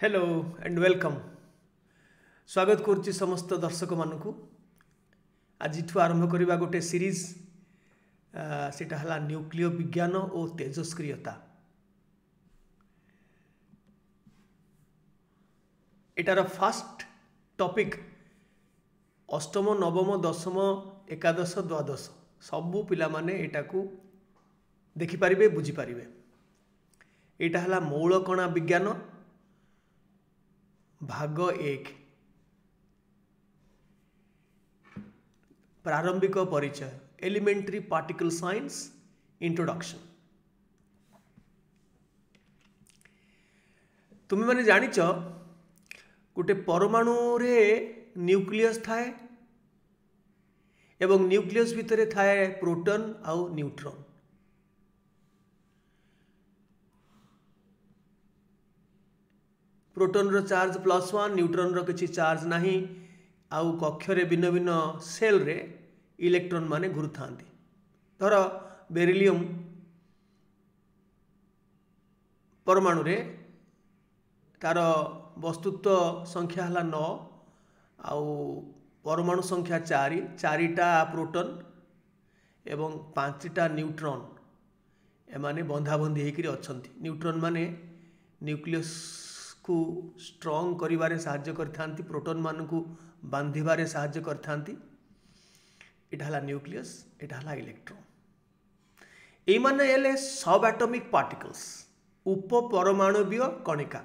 Hello and welcome. स्वागत करुच्ची समस्त दर्शक मानू आज आरंभ करवा गोटे सीरीज सेटा हला न्यूक्लियो विज्ञान और तेजस्क्रियता। एटार फास्ट टॉपिक अष्टम नवम दशम एकादश द्वादश सबू पिला माने एटा को देखिपारे बुझीपारे। एटा हला मौलकणा विज्ञान भाग 1 प्रारंभिक परिचय एलिमेंटरी पार्टिकल साइंस इंट्रोडक्शन। तुम्हें मैंने जानिच गोटे परमाणु रे न्यूक्लियस थाए एवं न्यूक्लियस भितर थाए प्रोटॉन आउ न्यूट्रॉन। प्रोटॉन रो चार्ज +1 न्यूट्रॉन रो किसी चार्ज नहीं आउ कक्षरे भिन्न भिन्न सेल रे इलेक्ट्रॉन माने घुरु थांती। धर बेरिलियम परमाणु रे तार वस्तुत्व संख्या हला 9 आउ परमाणु संख्या 4टा प्रोटॉन एवं 5टा न्यूट्रॉन एमाने बंधाबंधी होकर अछंती। न्यूट्रॉन माने न्यूक्लियस को स्ट्रॉन्ग करिवारे साहाय्य करथांती, प्रोटॉन मान को बांधिबारे साहाय्य करथांती। एटा हला न्यूक्लियस, एटा हला इलेक्ट्रॉन। ए माने एले सब एटॉमिक पार्टिकल्स उप परमाणुवीय कणिका।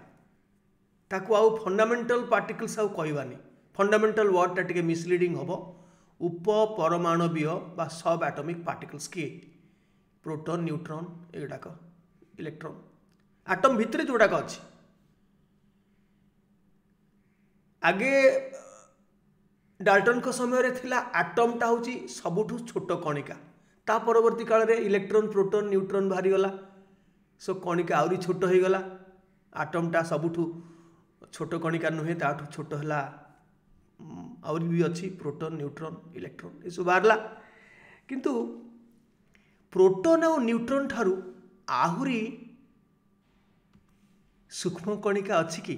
ताकू आउ फंडामेंटल पार्टिकल्स आउ कहबानी, फंडामेंटल वर्ड टा टिके मिसलीडिंग हबो। उप परमाणुवीय बा सब एटॉमिक पार्टिकल्स के प्रोटॉन न्यूट्रॉन एडाक इलेक्ट्रॉन एटॉम भितर जोडाक अछि। आगे डाल्टन को समय रे थिला एटम टा होची सबुठु छोट कणिका। ता परवर्ती काल रे इलेक्ट्रॉन प्रोटॉन न्यूट्रॉन बाहरी गला, सो कणिका आउरी छोट हो गला। एटम टा सबुठु छोट कणिका नुहे, ताठु छोट हला आउरी भी अछि प्रोटॉन न्यूट्रॉन इलेक्ट्रॉन एसु बाहरला। किंतु प्रोटॉन और न्यूट्रॉन ठारू आहुरी सूक्ष्म कणिका अछि कि?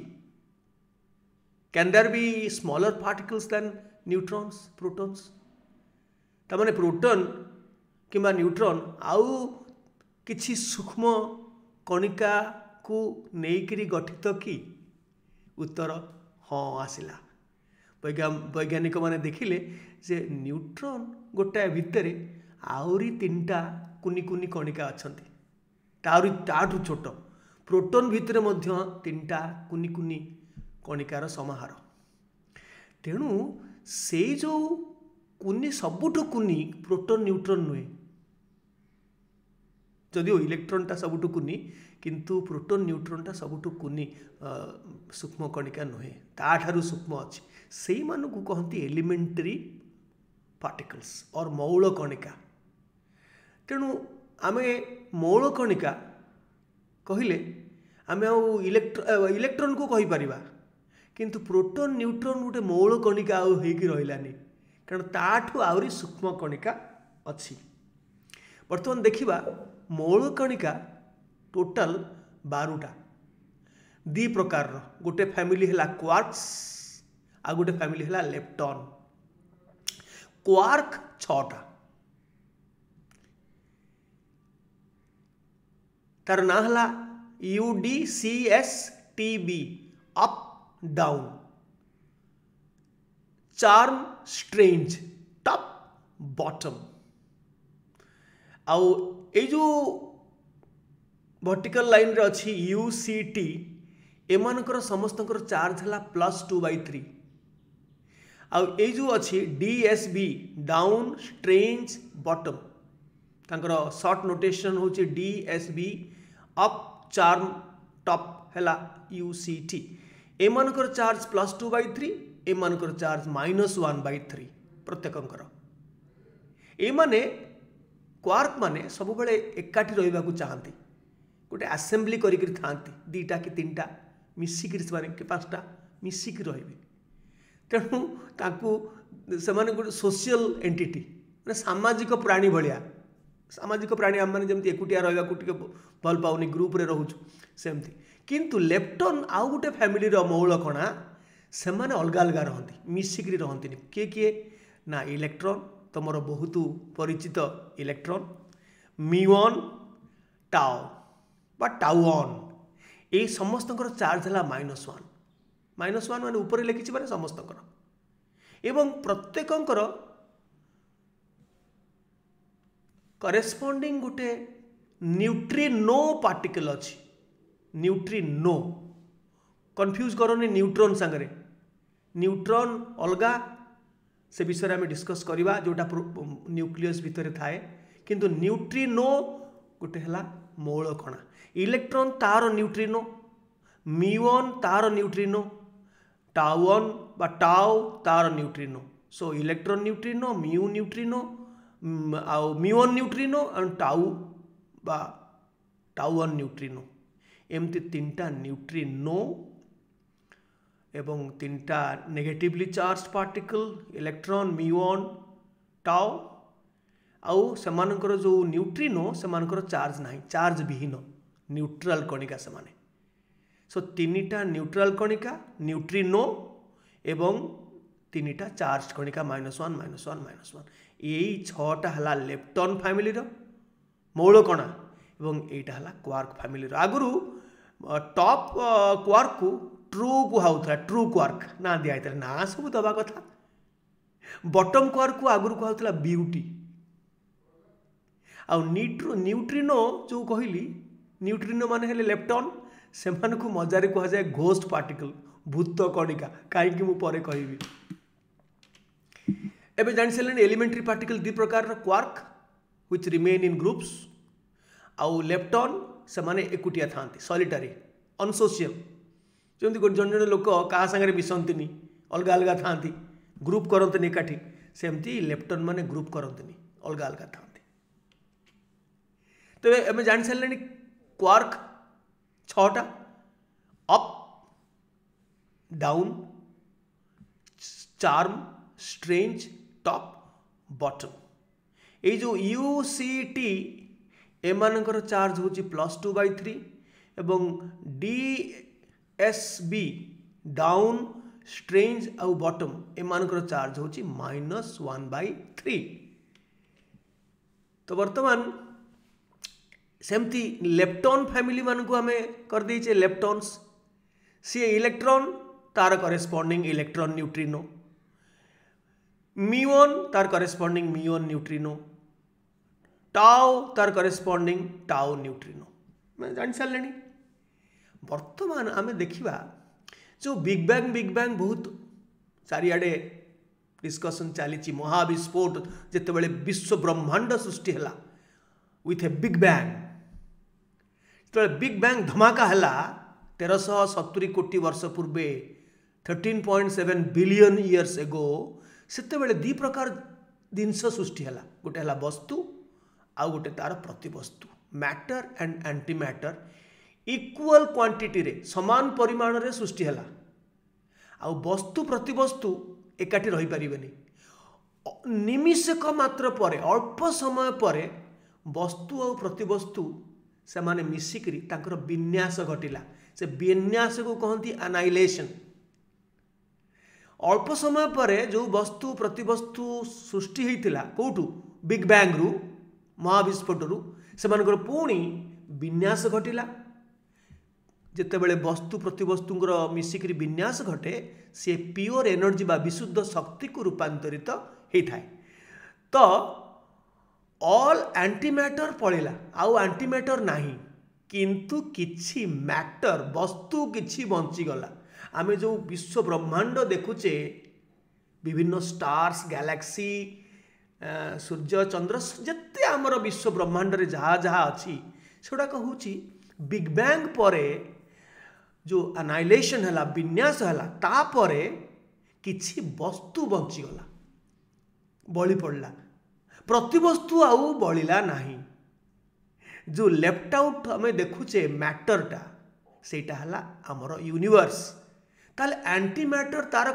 Can there be smaller particles than neutrons, protons? तमाने प्रोटॉन किंबा न्यूट्रॉन आउ किछि सूक्ष्म कणिका को नेइकरी गठित कि? उत्तर हाँ आसिला। वैज्ञानिक माने देखिले जे न्यूट्रॉन गोटाए भितरे आउरी 3टा कुनी कुनी कणिका अछंती, ताठू छोट। प्रोटॉन भितरे मध्य 3टा कुनी कुनी कणिकार समाहार। तेणु से जो कुनी सबुठु कुनी प्रोटॉन न्यूट्रॉन नुहे, जदिओ इलेक्ट्रॉन टा सबुठु कुनी किंतु प्रोटॉन न्यूट्रॉन टा सबुठु कुनी सूक्ष्म कणिका नुहे, ताठारु सूक्ष्म अछि। सेही मानकु कहंती एलिमेंटरी पार्टिकल्स और मौल कणिका। तेणु आमे मौल कणिका कहिले आमे आउ इलेक्ट्रॉन को कहि परिबा, किंतु प्रोटॉन न्यूट्रॉन गोटे मौल कणिका आउ हेकी रहिलानी, कारण ताठू आउरी सूक्ष्म कणिका अछि। वर्तमान देखिबा मौल कणिका टोटल 12टा, दी प्रकार रो। गोटे फैमिली हला क्वार्क्स आ गोटे फैमिली हला लेप्टॉन। क्वार्क 6टा, तार ना हला UDCSTB up down, charm strange top bottom. आउ ए जो वर्टिकल लाइन रे अछि UCT, एमानकर समस्तकर चार्ज हला +2/3। आउ ए जो अछि DSB डाउन स्ट्रेंज बॉटम, तांकर शॉर्ट नोटेशन होछि DSB अप चार्म टॉप हला UCT। एमानकर चार्ज +2/3, एमानकर चार्ज -1/3 प्रत्येकंकर। ए माने क्वार्क माने सब बेले एकाठी रहिबा को चाहंती, गोटे असेंबली करिकरी थांती, 2टा कि 3टा मिसिकरी माने कि 5टा मिसिकरी रहिबे। तेणु ताकू से माने गोटे सोशल एंटिटी, माने सामाजिक प्राणी भलिया। सामाजिक प्राणी आम मैंने जमी एकुटिया रहा टे भल पाऊनी ग्रुप रे रोचु सेमती, किंतु लेप्टन आउ गोटे फैमिली मौल कणा से माने अलग अलग रहती मिसिकी रहती किए किए ना इलेक्ट्रॉन तुमर बहुत परिचित इलेक्ट्रॉन म्यूऑन टाउ बा टाउन ये समस्त चार्ज है -1 माने ऊपर लिखी माने समस्त एवं प्रत्येकंकर करेस्पॉन्डिंग गोटे न्यूट्रिनो पार्टिकल अच्छी न्यूट्रिनो कन्फ्यूज करनी न्यूट्रॉन सांगरे न्यूट्रॉन अलगा से विषय में डिस्कस करवा जोटा न्यूक्लियस भितर थाए किंतु न्यूट्रिनो गोटे है मौल कणा इलेक्ट्रॉन तार न्यूट्रिनो म्यूऑन तार न्यूट्रिनो टाउन बा टाउ तार न्यूट्रिनो सो इलेक्ट्रॉन न्यूट्रिनो म्यू न्यूट्रिनो आउ म्यूऑन न्यूट्रिनो एंड टाउ बा टाउन न्यूट्रिनो एमती तीनटा न्यूट्रिनो एवं तीनटा negatively charge particle electron muon tau आउ सेमानकर जो न्यूट्रिनो सेमानकर चार्ज नहीं चार्ज विहीन न्यूट्रल कणिका सेमाने सो तीनटा न्यूट्रल कणिका न्यूट्रिनो एवं तीनटा चार्ज कणिका -1 -1 -1 यही 6टा है लेप्टन फैमिली मौल कणा एवं एटा है क्वार्क फैमिली आगुरी टॉप क्वार्क को ट्रू कहूला ट्रू क्वार्क ना दिखाई ना सब दबा कथा बॉटम क्वार्क को आगुरी कहूला ब्यूटी आउ न्यूट्रिनो जो कहली न्यूट्रिनो माने हेले लेप्टन से मजारे कह जाए घोस्ट पार्टिकल भूत कणिका कहीं मु परे कहबी एबे जानि सारे एलिमेंटरी पार्टिकल दि प्रकार quark which remain in groups आउ लेप्टन से माने एकुटिया थांती सॉलिटरी अनसोशियल जमी जन जन लोक क्या सागर मिशंती अलग अलग था ग्रुप करते एकाठी सेमती लेप्टन माने ग्रुप करते अलग अलग था तो आम जानी सारे क्वार्क 6टा up down charm strange top bottom ये जो UCT एमानकर चार्ज होची +2/3 एवं DSB डाउन स्ट्रेंज आउ बॉटम एमानकर चार्ज होची -1/3 तो वर्तमान सेमती लेप्टन फैमिली मान को आमे कर दीचे लेप्टन्स सी इलेक्ट्रॉन तार करेस्पॉन्डिंग इलेक्ट्रॉन न्यूट्रिनो म्यूऑन तार करेस्पॉन्डिंग म्यूऑन न्यूट्रिनो टाउ तार करेस्पॉन्डिंग टाउ न्यूट्रिनो मैं जान सारे वर्तमान आमे देखिबा जो बिग बैंग बहुत चारिआडे डिस्कशन चली महाविस्फोट जिते बड़े विश्व ब्रह्मांड सृष्टि है विथ ए बिग बैंग जो बिग बैंग धमाका है 1370 कोटी वर्ष पूर्वे 13.7 बिलियन इयर्स एगो सेते बेले दी प्रकार जिनस सृष्टि है गोटे है वस्तु आउ गोटे तार प्रतिवस्तु matter and antimatter equal quantity रे समान परिमाण रे सृष्टि है आउ वस्तु प्रतिवस्तु एकाठी रही पारिबेनी निमिषक मात्र परे अल्प समय परे वस्तु और प्रतिवस्तु से माने मिसिकरी तांकर विन्यास घटिला से विन्यास को कहती एनाइलेशन अल्प समय परे जो वस्तु प्रतिवस्तु सृष्टि होता कौटू बिग बैंग रु महाविस्फोट रु से पुणी विन्यास घटिला जितेबले वस्तु प्रतिवस्तुंर मिसिकरी विन्यास घटे सी प्योर एनर्जी बा विशुद्ध शक्ति को रूपांतरित होता है तो ऑल एंटीमैटर पड़ेला आउ एंटीमैटर नहीं किंतु किछि मैटर वस्तु किछि बंचीगला आमे जो विश्व ब्रह्मांड देखुचे विभिन्न स्टार्स गैलेक्सी सूर्य चंद्र जिते आमर विश्व ब्रह्मांड रे जहाँ जहाँ अच्छी सेटा कहूँ बिग बैंग परे जो एनाइलेशन है विन्यास है तापरे किछि वस्तु बंचीगला बली पड़ला प्रतिवस्तु आउ बलिला नहीं जो लेफ्ट आउट हमें देखुचे मैटरटा सेटा हला हमर यूनिवर्स ताले एंटी मैटर तार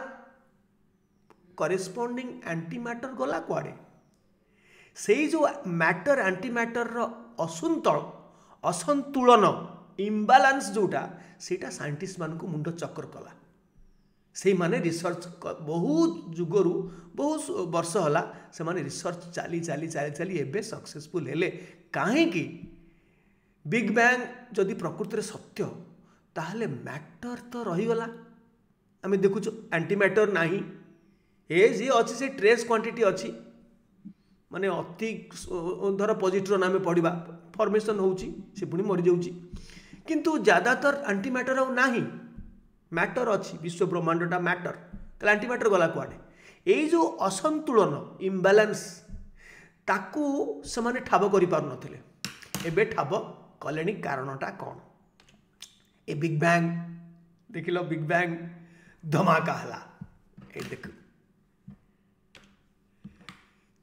करेस्पॉन्डिंग एंटी मैटर गला कुआडे से जो मैटर एंटी मैटर असंतुलन इम्बालांस जोटा सेटा साइंटिस्ट मान को मुंड चक्कर कला से माने रिसर्च बहुत जुगरू बहुत वर्ष होला से माने रिसर्च चाली चाली चाली चाली एबे सक्सेसफुल हेले काहे कि बिग बैंग जदि प्रकृति सत्य ताहले मैटर तो रही गला आमे देखुछु एंटी मैटर नाही ए जे अछि से ट्रेस क्वांटिटी अछि माने अति धर पॉजिट्रॉन आमे पढ़िबा फॉर्मेशन होउची से पुनी मरि जाउची किंतु ज्यादातर एंटी मैटर और नाही मैटर अच्छी विश्व ब्रह्मांडटा मैटर तो एंटी मैटर गला कुआडे ये जो असंतुलन इम्बालांस ताकू से माने ठाब करि पार नथिले एबे ठाब कलेनी कारणटा कौन ए बिग बैंग देखिलो बिग बैंग धमाका हला ए देख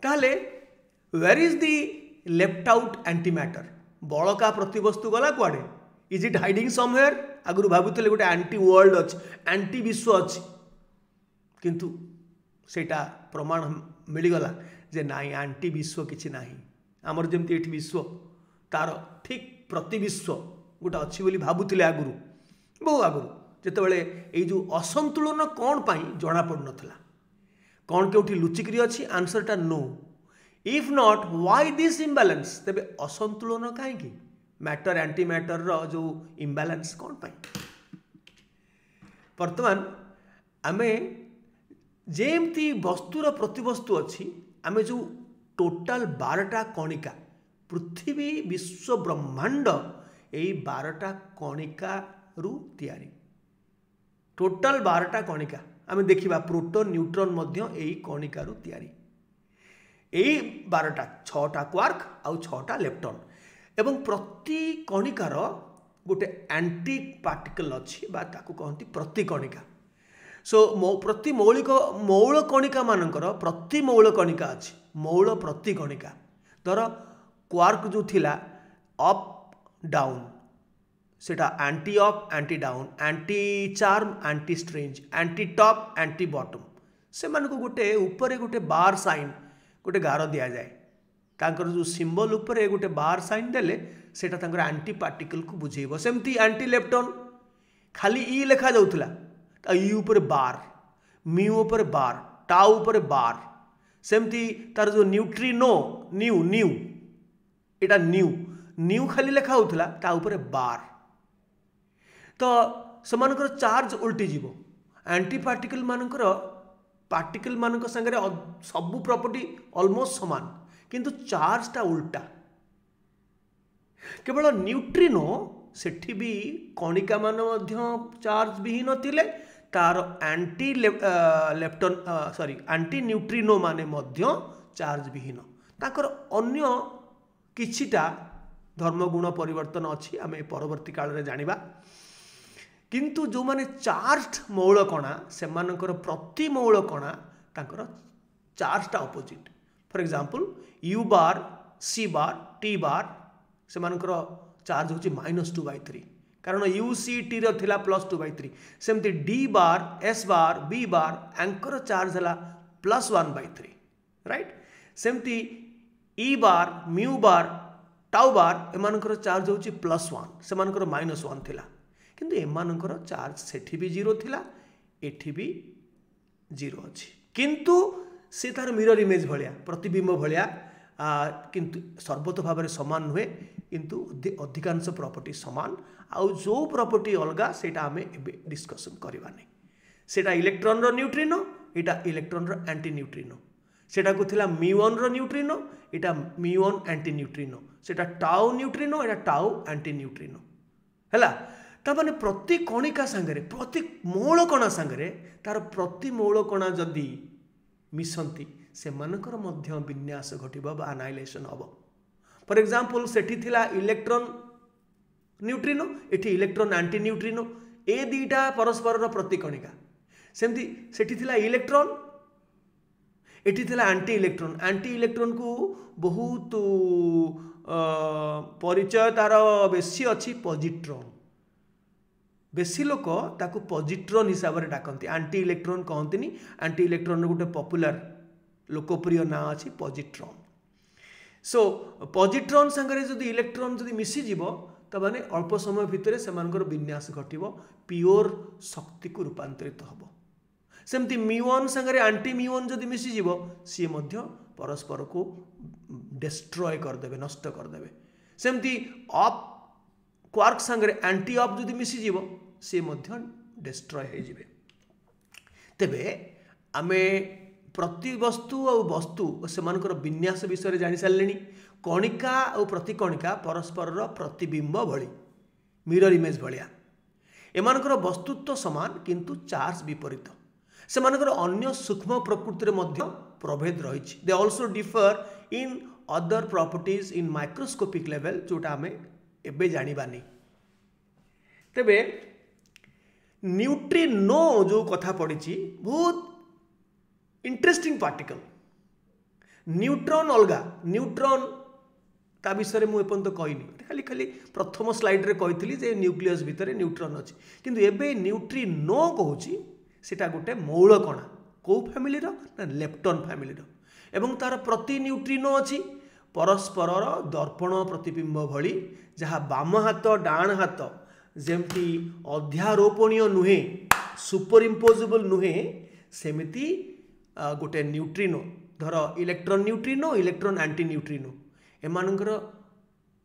ताले where is the left out antimatter बड़का प्रतिवस्तु गला कुआडे इज इट हाइडिंग समवेयर आगुरी भावुले गोटे एंटी वर्ल्ड अच्छी एंटी विश्व अच्छी किंतु सेटा प्रमाण मिलगला जे नाई एंटी विश्व किसी ना आमर जमती ये विश्व तार ठीक प्रति विश्व गोटे अच्छी बोली भावुले आगुरी बहु आगुरी जितेबाला ये असंतुलन कौन पाई जना पड़ नाला कौन के लुचिकी अच्छी आंसरटा no if not why this imbalance तेबे असंतुलन कहीं मैटर एंटी मैटर रो जो इम्बालांस कौन पाई वर्तमान आमे जेमती वस्तुर प्रतिवस्तु अच्छी आमे जो टोटाल 12टा कणिका पृथ्वी विश्व ब्रह्मांड यही 12टा कणिका रु तैयारी टोटाल 12टा कणिका आमे देखिबा प्रोटॉन न्यूट्रॉन मध्य यही कणिका रु तैयारी यही 12टा 6टा क्वार्क आउ 6टा लेप्टॉन एवं प्रति कणिकार गोटे एंटी पार्टिकल अच्छी बा ताकू कहती प्रति कणिका सो प्रति मौलिक मौल कणिका मानकर प्रति मौल कणिका अच्छी मौल प्रति कणिका धर क्वार्क जो थिला अप डाउन सेटा anti up anti down anti charm anti strange anti top anti bottom से मानक गोटे ऊपर गोटे बार साइन गोटे गार दि जाए तांकर जो सिंबल उपरे गोटे बार साइन देले सेटा तांकर एंटी पार्टिकल को बुझेइबो सेमती एंटी लेप्टॉन खाली ई लेखा जाउथला ई ऊपर बार म्यू ऊपर बार टाउ ऊपर बार सेमती तार जो न्यूट्रिनो न्यू न्यू एटा न्यू न्यू खाली लेखा होउथला ता ऊपर बार तो समानकर चार्ज उल्टी जीवो एंटी पार्टिकल मानकर संगे सबु प्रॉपर्टी ऑलमोस्ट समान किंतु चार्जटा उल्टा केवल न्यूट्रिनो सेठी भी कणिका मान चार्ज विहीन थिले तार anti lepton sorry anti neutrino माने मध्य चार्ज विहीन ताकर अन्य किछिटा धर्मगुण परिवर्तन अच्छी आम परवर्ती काल रे जानिबा किंतु जो माने चार्ज मौल कणा से मानकर प्रति मौल कणा ताकर चार्जटा opposite for example U bar C bar T bar से मानकर चार्ज होची -2/3 कारण यू सी टी रो थिला +2/3 सेमती डी बार S bar B bar anchor charge हला +1/3 राइट सेमती ई बार म्यू बार टाउ बार एमानकर चार्ज होची +1 से मानकर -1 थिला किंतु एमानकर चार्ज सेठी भी 0 थिला एठी भी 0 अछि किंतु से तार मिरर इमेज भलिया प्रतिबिंब भलिया किंतु सर्वत भाव में समान नुहे किंतु अधिकांश प्रॉपर्टी समान आउ जो प्रॉपर्टी अलगा सेटा आमे एबे डिस्कशन करबा नै सेटा इलेक्ट्रॉन रो न्यूट्रिनो एटा इलेक्ट्रॉन रो एंटी न्यूट्रिनो सेटा को थिला म्यू1 रो न्यूट्रिनो एटा म्यू1 एंटी न्यूट्रिनो सेटा टाउ न्यूट्रिनो एटा टाउ एंटी न्यूट्रिनो हैला ता माने प्रति कणिका संगे प्रति मौल कणा संगे तार प्रति मौल कणा जदी मिसंती से मानकर मध्य विन्यास घटिबा बा अनाइलेशन हबो फॉर एग्जांपल सेठी थिला इलेक्ट्रॉन न्यूट्रिनो एठी इलेक्ट्रॉन एंटी न्यूट्रिनो ए दीटा परस्पर रो प्रति कणिका सेमती सेठी थिला इलेक्ट्रॉन एठी थिला एंटी इलेक्ट्रॉन को बहुत परिचय तार बेसी अच्छी पॉजिट्रॉन बेसी लोक ताकू पॉजिट्रॉन हिसाब से डाकती एंटी इलेक्ट्रॉन कहती एंटी इलेक्ट्रॉन गोटे पॉपुलर लोकप्रिय ना अच्छी पॉजिट्रॉन सो पॉजिट्रॉन संगे जदि इलेक्ट्रॉन जदि मिसीज तमाने अल्प समय भितर से विन्यास घटिव प्योर शक्ति को रूपांतरित हम सेमती म्यून संगे आंटी म्यून जदि मिसीज सी परस्पर को डिस्ट्रॉय करदे नष्ट करदे सेमती अप क्वार्क संगे एंटी अप जदि मिसीज सी डिस्ट्रॉय हो जाए तेबे आमे प्रति वस्तु और वस्तु से विन्यास विषय जानी सारे कणिका और प्रतिकणिका परस्पर प्रतिबिंब भली मिरर इमेज भाया एमानकर वस्तुत्व समान किंतु चार्ज विपरीत से अन्य सूक्ष्म प्रकृति में प्रभेद रही they also differ in other properties in microscopic level जोटा आम एबे जानिबानी तेबे न्यूट्रिनो जो कथा पड़ी बहुत इंटरेस्टिंग पार्टिकल न्यूट्रॉन अलगा न्यूट्रॉन ता विषय मुझे कहनी खाली खाली प्रथम स्लाइड रे कही जे न्यूक्लियस भितर न्यूट्रॉन अच्छी किंतु एबे न्यूट्रिनो कहूँ सेटा गोटे मौल कणा कौ फैमिली ना लेप्टन फैमिली एवं तार प्रति न्यूट्रिनो अच्छी परस्पर दर्पण प्रतिबिंब भली जहाँ बाम हाथ डाण हाथ जेमती अध्यारोपणीय नुहे सुपर इम्पोजेबल नुहे सेमिति गोटे न्यूट्रिनो धर electron neutrino electron antineutrino एमानकर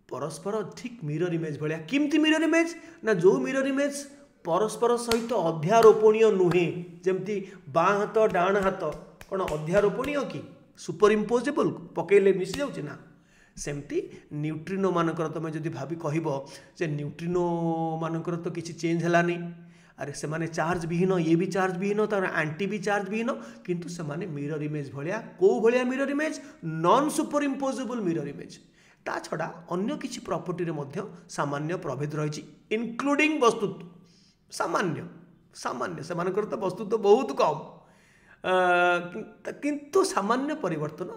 परस्पर ठीक मिरर इमेज भाया किमती मिरर इमेज ना जो मिरर इमेज परस्पर सहित अध्यारोपणीय नुहे जमती बाँ हाथ डाण हाथ कौन अध्यारोपणीय कि सुपर इम्पोजेबल पकईले मिसी जाऊँ ना सेमती न्यूट्रिनो मानकर तुम जदि भाभी कहब जे न्यूट्रिनो मानकर तो किसी चेंज है अरे से माने चार्ज विहीन ये भी चार्ज विहीन तार आंटी भी चार्ज विहीन किंतु से माने मिरर इमेज भाया कौ भाया mirror image non superimposable mirror image ता छड़ा अन्य किसी प्रॉपर्टी रे मध्य सामान्य प्रभेद रही इंक्लूडिंग वस्तुत्व सामान्य सामान्य से मानकर तो वस्तुत्व बहुत कम किंतु सामान्य परिवर्तन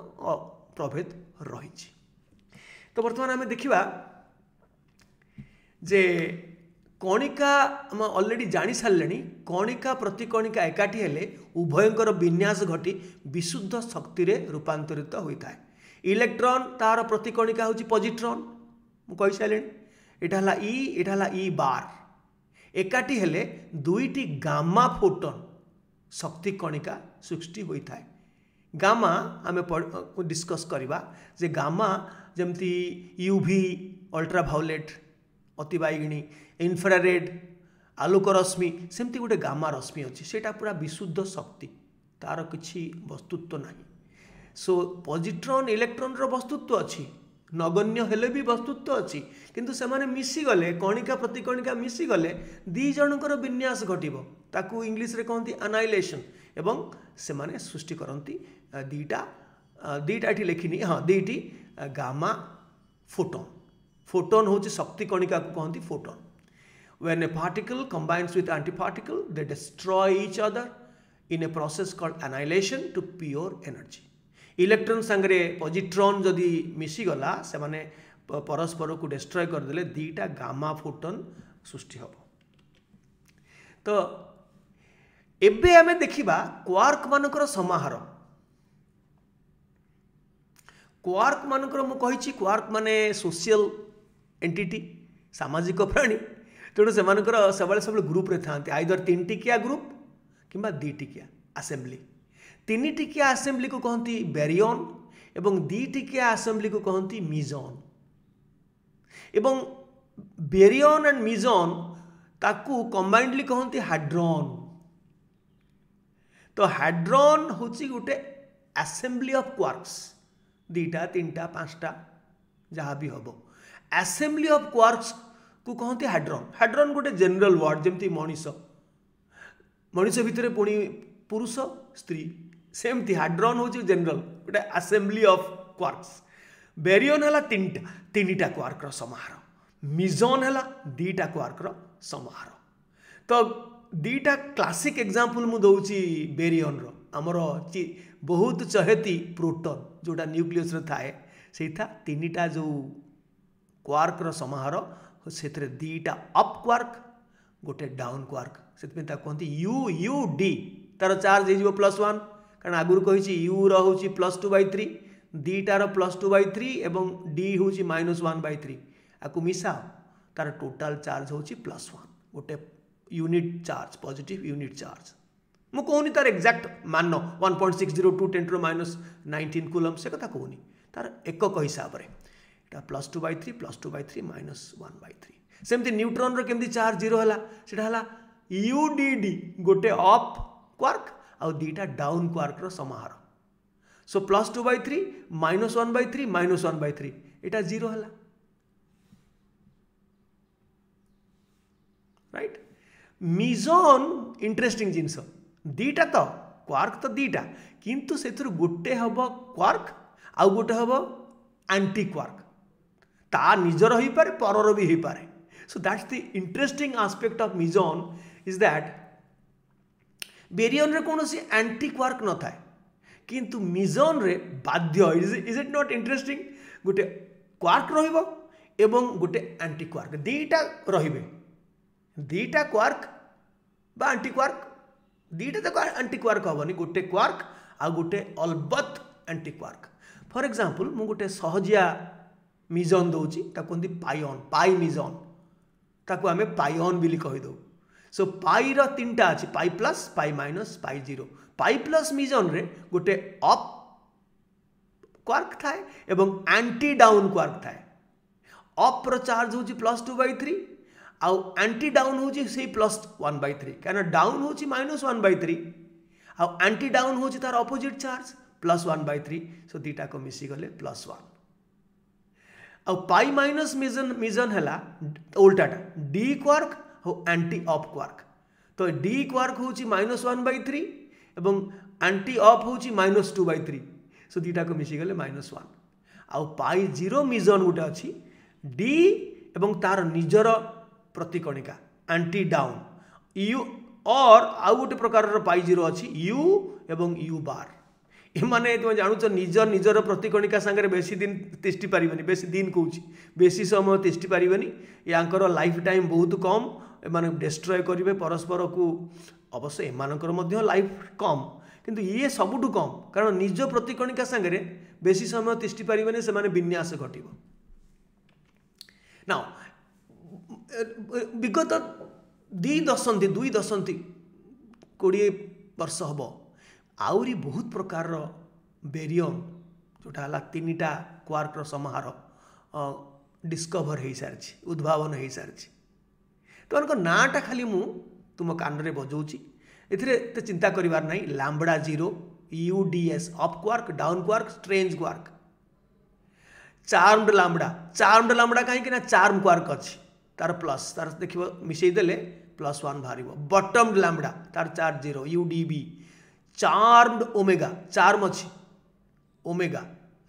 प्रभेद रही तो वर्तमान आम देखा जे कणिका आम ऑलरेडी जानी सारे कणिका प्रतिकणिका एकाठी हेले उभयंकर विन्यास घटी विशुद्ध शक्ति रे रूपांतरित होता है इलेक्ट्रॉन तार प्रतिकणिका हूँ पॉजिट्रॉन मुझे सारे यहाँ ई बार एकाठी हेले दुईटी गामा फोटोन शक्ति कणिका सृष्टि होता है गामा आम डिस्कस करवा जे गामा जमती यूवी अल्ट्राभायोलेट अतिबाइगिणी इन्फ्रारेड आलोक रश्मि सेमती गोटे गामा रश्मि अच्छी सेटा पूरा विशुद्ध शक्ति तार किसी वस्तुत्व नहीं सो पॉजिट्रॉन इलेक्ट्रॉन रो वस्तुत्व अच्छी नगण्य हेले भी वस्तुत्व अच्छी किंतु से माने मिसीगले कणिका प्रतिकणिका मिसीगले दी जनकर विन्यास घटिबो ताकू इंग्लिश रे कहती अनाइलेशन एवं से माने सृष्टि करती दीटा एठी लिखिनी हाँ दीटी गामा फोटोन फोटोन हूँ शक्ति कणिका को कहती photon when a particle combines with antiparticle they destroy each other in a process called annihilation to pure energy electron संगे पॉजिट्रॉन जदि मिसीगला से माने परस्पर को डिस्ट्रॉय करदे दीटा गामा फोटोन सृष्टि हम तो एबे आमे देखिबा क्वार्क मानकर समाहार क्वार्क मानकर मु कहिछि क्वार्क माने सोशल एंटिटी सामाजिक प्राणी तेणु से सब ग्रुप रे थांती आइदर तीन टिकिया ग्रुप किंबा दी टिकिया असेंबली तीन टिकिया असेंबली को कहती बैरियन एवं दी टिकिया असेंबली को कहती मिजन एवं बैरियन एंड मिजन ताकू कंबाइंडली कहती हाड्रॉन तो हाड्रॉन होची गोटे असेंबली ऑफ क्वार्क्स दीटा तीनटा पांचटा जहाँ भी हम असेंबली ऑफ क्वार्क्स को कहते हाड्रॉन हाड्रॉन गोटे जनरल वर्ड जमती मनीष भितर पुणी पुरुष स्त्री सेमती हाड्रॉन हूँ जनरल गोटे असेंबली ऑफ क्वार्क्स बैरियन है तीनटा क्वार्क समाहार मिजन है दीटा क्वार्क समाहार तो दीटा क्लासिक एग्जांपल मु दउची बैरियन रो हमर बहुत चहेती प्रोटॉन जोटा न्यूक्लियस रे थाए सेथा तीनटा जो क्वार्क रो समाहार सेतरे दीटा अप क्वार्क गोटे डाउन क्वार्क सेतमे ता कहती यू यू डी तार चार्ज हो +1 कारण आगुर कही यू रोची +2/3 दीटार +2/3 एवं डी हूँ -1/3 आपको मिसाओ तार टोटाल चार्ज होची +1 गोटे unit charge positive unit charge मु कहूनी तार एक्जाक्ट मान 1.602 × 10⁻19 कूलम से कथा कहूनी तार एकक हिसाब रे एटा +2/3 +2/3 -1/3 सेमती न्यूट्रॉन रो केमती चार्ज 0 हला सेटा हला UDD गोटे अप क्वार्क आ दीटा डाउन क्वार्क रो समाहार सो +2/3 -1/3 -1/3 एटा 0 हला राइट मिजन इंटरेस्टिंग जिनस दीटा तो क्वार्क तो दीटा किंतु सेथुर गोटे हबो क्वार्क आ गोटे हबो एंटी क्वार्क ता निजर होई पारे परर भी होई पारे so that's the interesting aspect of मिजन इज दैट बेरियन रे कोनोसी एंटी क्वार्क न थाए किंतु मिजन रे बाध्य इज इट नॉट इंटरेस्टिंग गोटे क्वार्क रहिबो एवं गोटे एंटी क्वार्क दीटा रहिबे दीटा क्वार्क बा एंटी क्वार्क दीटा तो एंटी क्वार्क हबनी गोटे क्वार्क आ गोटे अलबत एंटी क्वार्क फॉर एग्जांपल मु गोटे सहजिया मिजन दउची ता कोंदी पाइऑन पाई मिजन ताको आमे पाइऑन बिली कहि दउ सो पाई रो तीनटा अछि पाई plus pi minus pi zero pi plus मिजन रे गोटे अप क्वार्क थाए एवं एंटी डाउन क्वार्क थाए अप रो चार्ज होची +2/3 आउ एंटी डाउन होची से +1/3 कहना डाउन होची -1/3 आउ एंटी डाउन होची तार ऑपोजिट चार्ज +1/3 सो दीटा को मिसी गले +1 आउ पाई माइनस मिजन हला उल्टाटा डी क्वार्क हो एंटी अप क्वार्क तो डी क्वार्क होची -1/3 एवं एंटी अप होची -2/3 सो दीटा को मिसी गले -1 आउ पाई जीरो मिजन गोटे अछि डी एवं तार निजर प्रतिकणिका एंटी डाउन यू और आउ गोटे प्रकार पाई जीरो अच्छी यू एवं यू बार ए माने तुम जानूच निजर निजर प्रतिकणिका सांगे बेसी दिन तिष्टि पारिबनी बेसी दिन कहूँ बेसी समय तिष्टि पारिबनी यांकर लाइफ टाइम बहुत कम एमाने डिस्ट्रॉय करेंगे परस्पर को अवश्य एमानकर मध्य लाइफ कम किंतु ये सबुठु कम कारण निज प्रतिकणिका सांगे बेसी समय तिष्टि पारिबनी से माने विन्यास घटिबो नाउ विगत दुई दशंधि 20 वर्ष हम आउरी बहुत प्रकार बेरियन जोटा है 3टा क्वार्क समाहार डिस्कवर हो सारी उद्भावन हो सारी तो नाटा खाली मु तुम कान रे बजाऊँगी ए चिंता करिवार नहीं lambda zero UDS up quark down quark strange quark charmed lambda कहीं चार्म क्वार्क अच्छी तार प्लस तार देख मिसेदेले +1 बाहर बटम लैम्बडा तार charge 0 UDB charmed omega charm अच्छी ओमेगा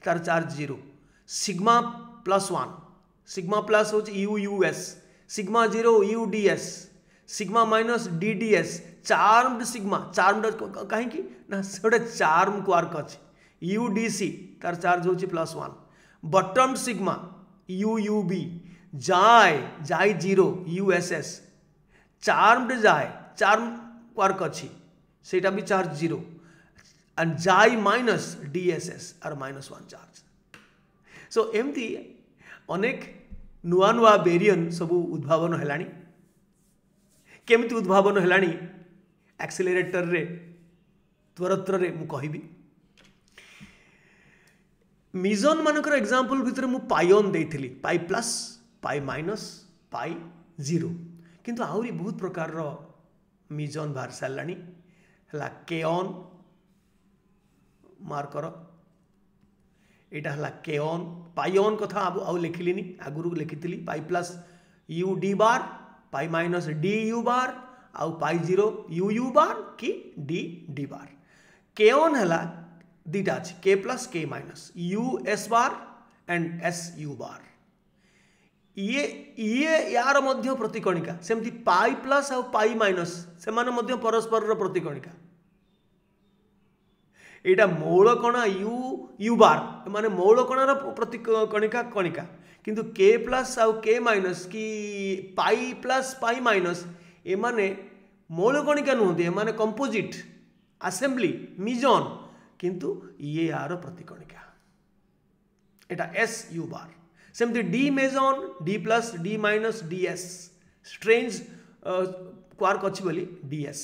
तार चार्ज 0 सिग्मा +1 सिग्मा प्लस हो UUS sigma 0 UDS sigma minus DDS charmed sigma charmed कहीं ना गोटे चार्म क्वार्क अच्छी UDC तार चार्ज हो +1 बटम सिग्मा UUB जाय 0 USS चार्मड जाय चार्म क्वार्क अच्छी सेटा भी चार्ज 0 एंड जाय माइनस DSS आर -1 चार्ज सो एमती अनेक नुआ नुआ बेरियन सबू उद्भावन हेलानी केमती उद्भावन हेलानी एक्सेलरेटर रे त्वरत्र रे मु कहिबी मिजन मानकर एग्जांपल भितर मु पाइऑन देइथिली pi plus pi minus pi zero किंतु आउरी बहुत प्रकार रो मिजन बाहर सारानी हला केऑन मार्कर एटा हला केऑन पाइऑन कथा आउ लिखिलिनी आगुरु लिखिथिली पाई प्लस UD बार पाई माइनस DU बार आउ पाई जीरो UU बार कि D बार केऑन हला दीटा अच्छी K plus K minus US bar and SU बार ये यार मध्य प्रतिकणिका सेमती पाई प्लस और पाई माइनस से मध्य परस्पर प्रतिकणिका एटा मौल कणा यू बार माने मौल कणार प्रतिकणिका कणिका किंतु K प्लस और K माइनस कि पाई प्लस पाई माइनस ए माने मौल कणिका नुहति ए माने कंपोजिट असेंबली मिजन किंतु ये यार प्रतिकणिका एटा SU बार सेमती D meson D plus D minus DS strange quark अच्छी बोली डीएस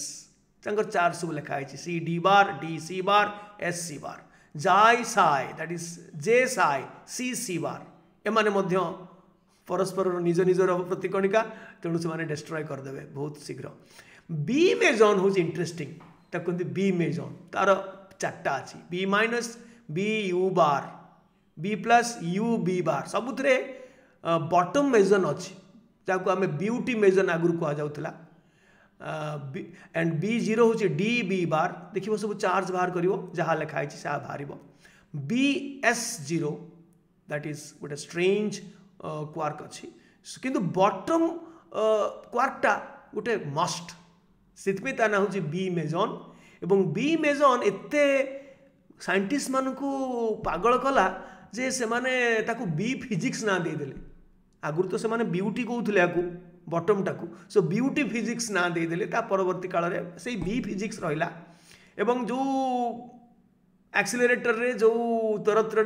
तांकर चार्ज सब लिखाई C D bar D C bar S C bar जाई psi that is J psi C C bar एमाने मध्य परस्पर निज निजर प्रतिकणिका तेणु से डिस्ट्रॉय करदे बहुत शीघ्र बी मेजन हूँ इंटरेस्टिंग कहते बी मेजन तार चार्टा अच्छी B minus B U bar B plus U B bar सबुथे बॉटम मेजन अच्छी जहाँ आम ब्यूटी मेजन आगुरी कहुला एंड बी जीरो हूँ डी बी बार देखो सब चार्ज बाहर कर जहाँ लिखाई बाहर B S zero that is गोटे स्ट्रेंज क्वार्क अच्छी किंतु बॉटम क्वार्कटा गोटे मस्ट से ना हूँ बी मेजन एवं बी मेजन एते साइंटिस्ट मानू पागल कला जे से माने ताकू बी फिजिक्स ना देदेले आगुरी तो से ब्यूटी कहते आपको बॉटम टाकू सो ब्यूटी फिजिक्स ना देदेले परवर्ती काल में से बी फिजिक्स रहा एवं जो एक्सीलरेटर रे जो तरत्र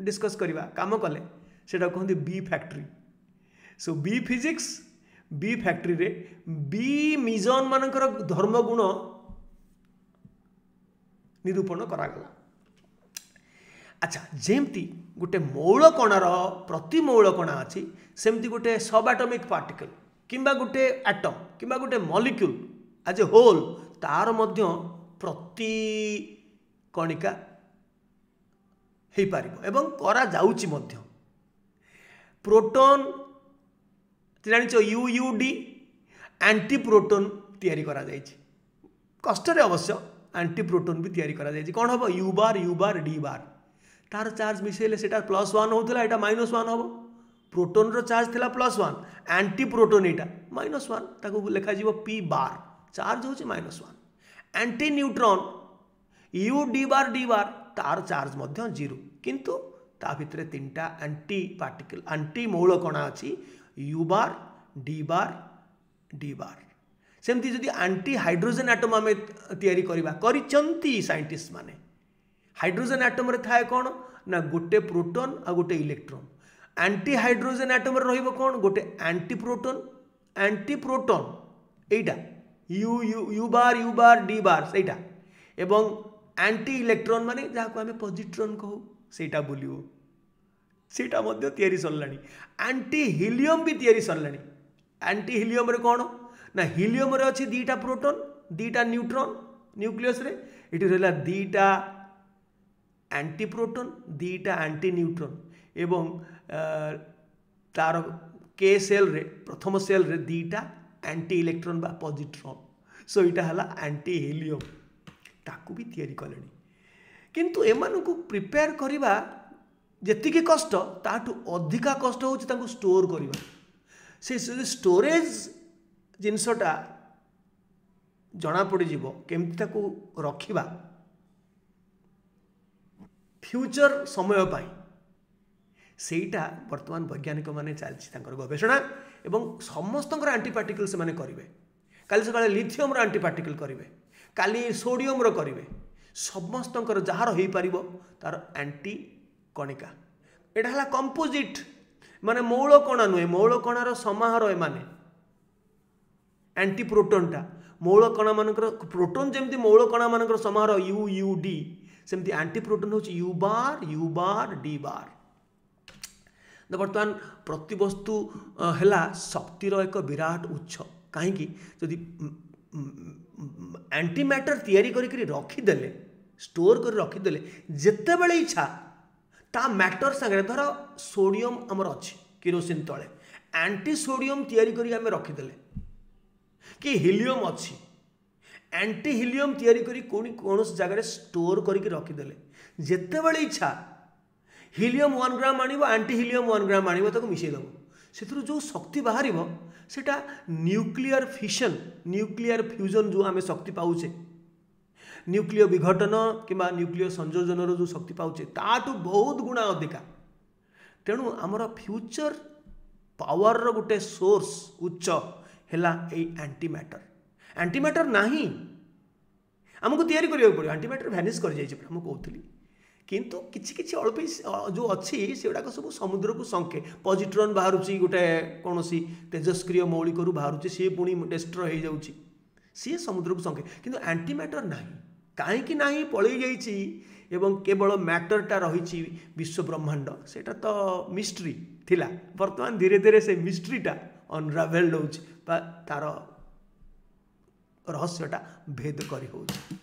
डिस्कस करवा काम कले से कहते बी फैक्ट्री सो बी फिजिक्स बी फैक्ट्री रे बी मिजन मानकर धर्मगुण निरूपण करागला अच्छा जेमती गोटे मौल कणार प्रति मौल कणा अच्छी सेमती गोटे सब एटॉमिक पार्टिकल किंबा गोटे एटम किंबा गोटे मॉलिक्यूल एज ए होल तार मध्य प्रति कणिका हो पार एवं करा जाउची मध्य प्रोटॉन जानिच U U D antiproton तैयारी करा जायछि कष्ट अवश्य एंटी प्रोटॉन भी तैयारी करा जायछि कौन हम यू बार डी बार तार चार्ज मिसेले सेटा +1 होता है -1 हम प्रोटोन रो चार्ज थिला +1 एंटी प्रोटोन एटा -1 ताको लिखा जीवो p बार चार्ज होची -1 एंटी न्यूट्रॉन u d बार तार चार्ज मध्य 0 किंतु ता भितरे तीनटा एंटी पार्टिकल एंटी मौल कणा अछि u बार d बार सेमती जदि एंटी हाइड्रोजन एटम आमे तैयारी करबा करिचंती साइंटिस्ट माने हाइड्रोजन एटम रे थाए कौन ना गोटे प्रोटॉन आ गोटे इलेक्ट्रॉन एंटी हाइड्रोजन एटम रे रहिबो कौन गोटे anti proton Etah you bar D बार सेटा एवं एंटी इलेक्ट्रॉन माने जहाँ को आमे पॉजिट्रॉन कहू सेटा बोलियो सेटा मध्य तैयारी सरलानी एंटी हीलियम भी तैयारी सरलानी एंटी हीलियम रे कौन ना हीलियम रे अछि दीटा प्रोटॉन दीटा न्यूट्रॉन न्यूक्लियस रे इटी रहला दीटा एंटी प्रोटॉन दीटा एंटी न्यूट्रॉन एवं तार के सेल रे प्रथम सेल रे दीटा एंटी इलेक्ट्रॉन बा पॉजिट्रॉन सो इटा हला एंटी हीलियम ताकू भी तैयारी कलेनी किंतु एमानु को प्रिपेयर करिबा जेतिके कष्ट ताठू अधिका कष्ट होची ताकू स्टोर करिबा से स्टोरेज जिनसटा जना पड़ी जीवो केमती ताकू रखिबा फ्यूचर समय पाई सेटा वर्तमान वैज्ञानिक माने चलछि गवेषणा एवं समस्त एंटी पार्टिकल से माने करिवे काली सकाळे लिथियम रो एंटी पार्टिकल करिवे काली सोडियम रो करिवे समस्त जार हो पारिबो तार एंटी कणिका एटा हला कंपोजिट माने मौल कणा नुहे मौल कणार समाहार ए माने एंटी प्रोटॉनटा मौल कणा मानकर प्रोटॉन जेमती मौल कणा मानकर समाहार यू यू डी सेमती एंटी प्रोटॉन होची यू बार डी बार बर्तमान प्रति वस्तु है शक्तिर एक विराट उत्स कहीं जदि एंटी मैटर तैयारी करी रखीदे स्टोर कर रखीदे जिते बड़े इच्छा ता मैटर सागर धर सोडियम आमर अच्छी किरोसिन तले एंटी सोडियम तैयारी करी आमे रखीदे कि हीलियम अच्छी एंटी हीलियम तैयारी करी कौन जगह स्टोर करके रखीदे जिते बड़े इच्छा हीलियम 1 ग्राम आनिबो एंटी हीलियम 1 ग्राम आनिबो ताको मिसई दबो से जो शक्ति बाहर सेटा न्यूक्लियर फिशन न्यूक्लियर फ्यूजन जो आमे शक्ति पाउचे न्यूक्लियर विघटन किंबा न्यूक्लियर संयोजन जो शक्ति पाउचे ताटू बहुत गुणा अधिका तेणु आमर फ्यूचर पावर रो गोटे सोर्स उच्च हैला एंटी मैटर नहीं आमको तैयारी करिया पड़ो एंटी मैटर भैनिश कर जाइए कहूली किंतु किछि किछि अल्प जो अच्छी से गुड़ाक सब समुद्र को संके पॉजिट्रॉन बाहर गोटे कौन सी तेजस्क्रिय मौलिक बाहर सी पुणी डिस्ट्रॉय हो जाउछि सी समुद्र को संके किंतु एंटी मैटर नाही कहीं ना पलि जाइछि एवं केवल मैटरटा रही विश्व ब्रह्मांड सेटा तो मिस्ट्री थिला वर्तमान धीरे धीरे से मिस्ट्रीटा अनरावेल्ड होउछि तार रहस्यटा भेद करी होउछि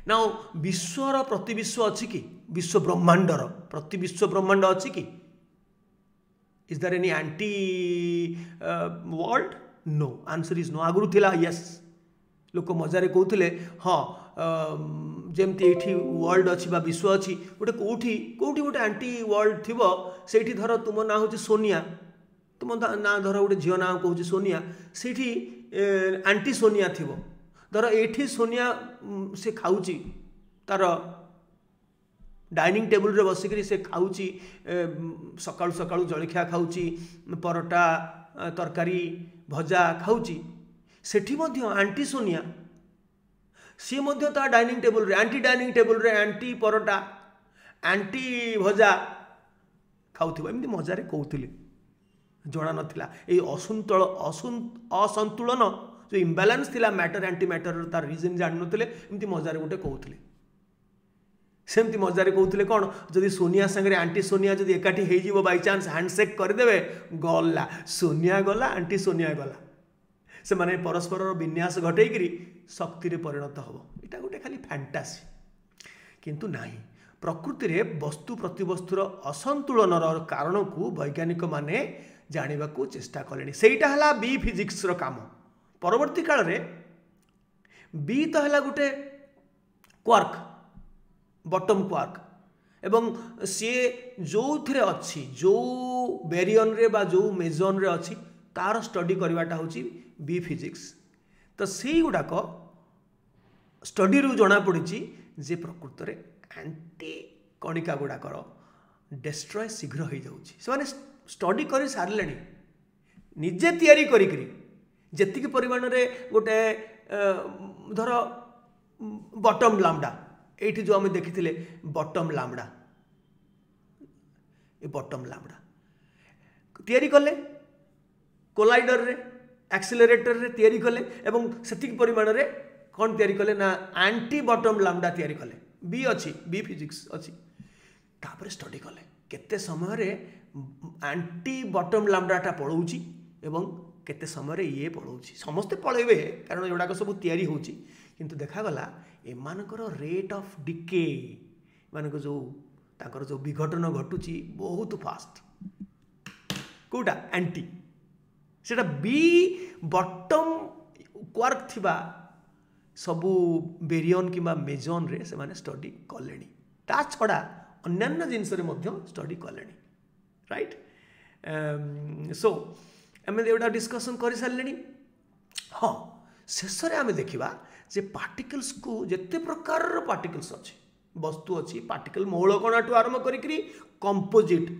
नाउ विश्वर प्रति विश्व अच्छी कि विश्व ब्रह्मांडर प्रति विश्व ब्रह्मांड अच्छी कि is there any anti world no answer is no आगुरु थिला यस लोक मजारे कहते हाँ जमती ये वर्ल्ड अच्छी विश्व अच्छी गोटे कौटी गोटे एंटी वर्ल्ड थी से धर तुम ना हूँ सोनिया तुम ना धर गोटे झील ना कहूँ सोनिया से एंटी सोनिया थी धर ये सोनिया से खाऊची तार डाइनिंग टेबल रे बसिक से खाऊची सकाळु सकाळु जलखिया खाऊची परोटा तरकारी भजा खाऊची सेठी मध्य एंटी सोनिया सी मध्य ता डाइनिंग टेबल रे एंटी परोटा एंटी भजा खाऊथिबो एमती मजारे कहउथिले जना नथिला ए असंतुलन जो इम्बालांस थिला मैटर एंटी मैटर तार रीजन जान नथिले एमती मजारे गोटे कहउथिले सेमती मजारे कहउथिले कोन जदि सोनिया संगे एंटी सोनिया जदि एकाठी हे जीवो बाय चांस हैंडशेक कर देबे गला सोनिया गला एंटी सोनिया गला से माने परस्पर विन्यास घटेकरी शक्ति रे परिणत हम यहाँ गोटे खाली फैंटासी किंतु नाही प्रकृति रे वस्तु प्रतिवस्तुर असंतुलन कारण को वैज्ञानिक माने जानिबा को चेष्टा कलेनी सेटा हला बी फिजिक्स रो काम परवर्ती काल रे बी तो हला गोटे क्वार्क बॉटम क्वार्क एवं सी जो थे अच्छी जो बेरियन रे बा जो मेजन रे अच्छी तार स्टडी करवाटा हूँ बी फिजिक्स तो से गुड़ाक स्टडी रु जना पड़ी जे प्रकृत रे एंटी कणिका गुड़ाकर डिस्ट्रॉय शीघ्र हो जाउछि से माने स्टडी कर सारे निजे तैयारी करी जेतिक परिमाण रे गोटे धर बॉटम लैम्डा एठी जो आम देखी बॉटम लैम्डा ये बॉटम लैम्डा तैयारी कले कोलाइडर रे एक्सेलरेटर रे तैयारी कले एवं सेतिक परिमाण रे कौन तैयारी कले ना एंटी बॉटम लैम्डा तैयारी कले बी अच्छी बी फिजिक्स अच्छी तापर स्टडी कले केते समय रे एंटी बॉटम लैम्डाटा पळौची एवं केते समय रे ये पळौची समस्ते पळेबे कारण एडाक सब तैयारी होची किंतु देखा गला एमानकर रेट ऑफ डिके मानक जो ताकर जो विघटन घटुची बहुत फास्ट कोटा एंटी सेटा बी बॉटम क्वार्क थिबा सबू बेरियन किंबा मेजन रे से माने स्टडी कलेनी ता छड़ा अन्यान्य जिनस रे मध्य स्टडी कलेनी राइट सो आमे एटा डिस्कशन कर सारलेनी हाँ शेष रे आमे देखिबा जे पार्टिकल्स को जेते प्रकार पार्टिकल्स अच्छी वस्तु अच्छी पार्टिकल मौलकणा टू आरंभ करी कंपोजिट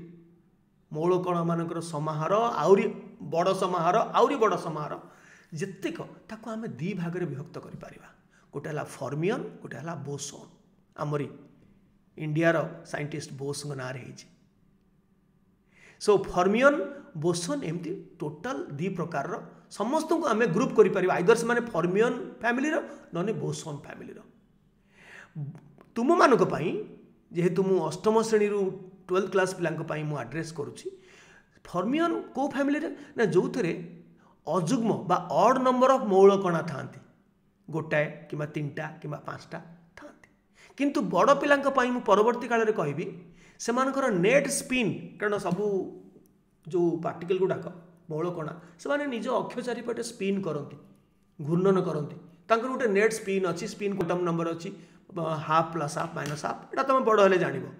मौलकण मानकर समाहार आउरी बड़ समाहार आउरी बड़ समाहार जेतेक ताको आमे दी भाग रे विभक्त करि परिबा गोटे हला फॉर्मियन गोटे हला बोसोन आमरी इंडिया रो साइंटिस्ट बोस ना रे हिची सो फॉर्मियन बोसोन एमती टोटल दी प्रकार रो समस्त को आमे ग्रुप करि परिबा आइदर से माने फॉर्मियन फैमिली रो नने बोसोन फैमिली रो तुम मानक पई जेहेतु मु अष्टम श्रेणी रु 12th क्लास पिलांक पई मु एड्रेस करूची फॉर्मियन को फैमिली रे ना जो थरे अजुग्म बा ऑड नंबर ऑफ मौलकणा थांती गोटाए किंबा तीनटा किंबा पांचटा थांती किंतु बड़ पिलांक पई मु परवर्ती काल रे कहबी सेमानकर नेट स्पिन कारण सबू जो पार्टिकल गुडाक मौलकणा से माने निज अक्ष चारिपटे स्पिन करती घूर्णन करती तांकर गोटे नेट स्पिन अच्छी स्पिन क्वांटम नंबर अच्छी half plus half minus half एटा तुम बड़ हेले जानिबो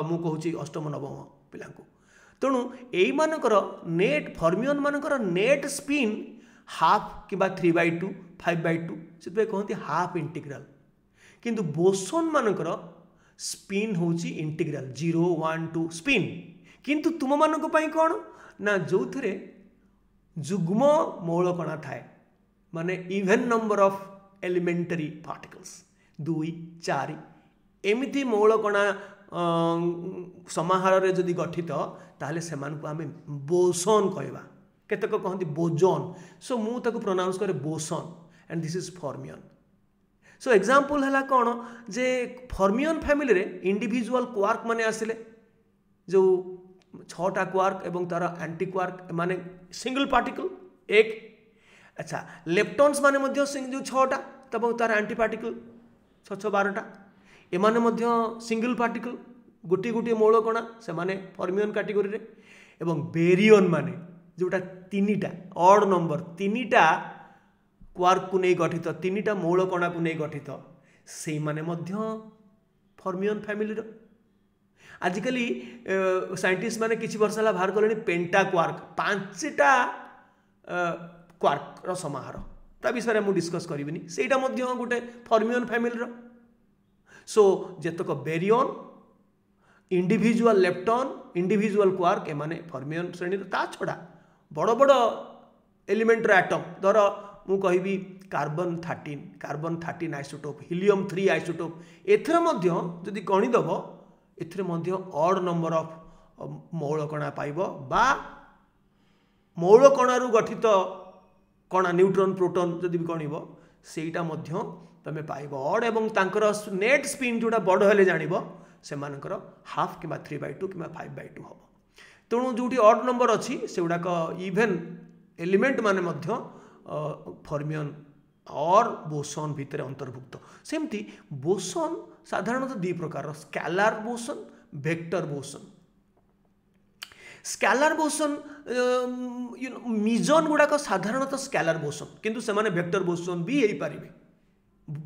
मु कहूची अष्टम नवम पिलांको तेणु यही मानकर नेट फॉर्मियन मानकर नेट स्पिन हाफ किबा 3/2 5/2 से कहते हाफ इंटीग्रल किंतु बोसोन मानकर स्पिन होची इंटीग्रल 0 1 2 स्पिन किंतु तुम मानक पई कोन ना जो थरे जुग्म मौलकणा थाए माने even number of elementary particles 2 4 एमिति मौल कणा समाहार जदि गठित ताहले सेमानकु आमे बोसोन कहबा केतक कहंती बोजोन सो मु ताकु प्रोनाउंस करे boson and this is fermion so example हला कोन जे फर्मियन फैमिली रे इंडिविजुअल क्वार्क माने आसिले जो 6टा क्वार्क एवं तार एंटी क्वार्क माने सिंगल पार्टिकल एक अच्छा लेप्टॉन्स माने मध्य जो 6टा तब तार एंटी पार्टिकल 6-12टा एमाने मध्य सिंगल पार्टिकल गोटी गोटी मौल कणा से माने फर्मियन कैटेगरी रे एवं बेरियन माने जोटा 3टा ऑड नंबर 3टा क्वार्क को नहीं गठित 3टा मौल कणा को नहीं गठित से माने मध्य फर्मियन फैमिली रो आजिकली साइंटिस्ट माने किछि वर्ष ला बाहर करले पेंटा क्वार्क 5टा क्वार्क रो समाहार ता विषय मु डिस्कस करिबिनी सेटा मध्य गोटे फर्मियन फैमिली रो सो जेतक baryon individual lepton individual quark एमाने फर्मियन श्रेणी ता छड़ा बड़ बड़ एलिमेंट एटम धर मु कहबी कार्बन 13 आइसोटोप हीलियम 3 आइसोटोप एथरे मध्य जदि गणि दबो एथरे मध्य ऑड नंबर ऑफ मौल कणा पाइबो बा मौल कणारू गठित कणा न्यूट्रॉन प्रोटॉन जदि गणिबो सेटा मध्य तमे पाइबो ऑड एवं तांकर नेट स्पिन जोटा बड़ हेले जानिबो से मानकर हाफ कि 3/2 कि 5/2 हम तेणु जो ऑड नंबर अच्छी से गुड़ाक इवेन एलिमेंट माने मध्य फर्मियन और बोसोन भितर अंतर्भुक्त सेमती बोसोन साधारणतः 2 प्रकार scalar boson vector boson scalar boson मिजन गुड़ाक साधारणतः स्केलार बोसोन किंतु से माने वेक्टर बोसोन भी हो पारे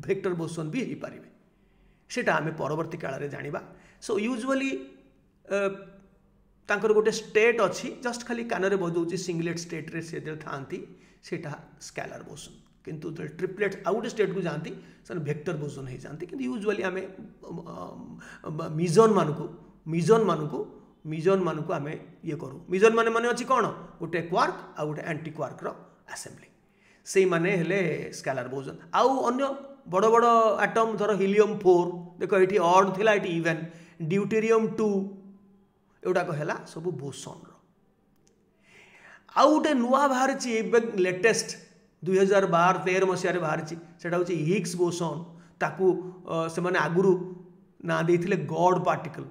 वेक्टर बोसोन भी हो पारे सेटा आमे परवर्ती काल रे जानिबा सो यूजुअली तांकर गोटे स्टेट अच्छी जस्ट खाली कान में बजाऊँ सिंगलेट स्टेट रे से थांती सेटा स्केलार बोसोन किंतु ट्रिपलेट आउ गोटे स्टेट को जाती से वेक्टर बोसोन हो जाती कि यूजुअली आमे मिजन मानू आमे ये करूँ मिजन माने माने अच्छी कौन गोटे क्वार्क आ गोटे एंटी क्वार्क रो असेंबली से माने हेले स्केलार बोसोन आउ अन्य बड़ बड़ एटम धर हीलियम 4 देख ये ऑड थिला ये इवेन ड्यूटेरियम 2 एगुड़ा है सब बोसोन आउ गोटे नुआ बाहर लेटेस्ट 2012-13 मसीह बाहर से हिग्स बोसोन ताकू से माने आगुरु ना देथिले गॉड पार्टिकल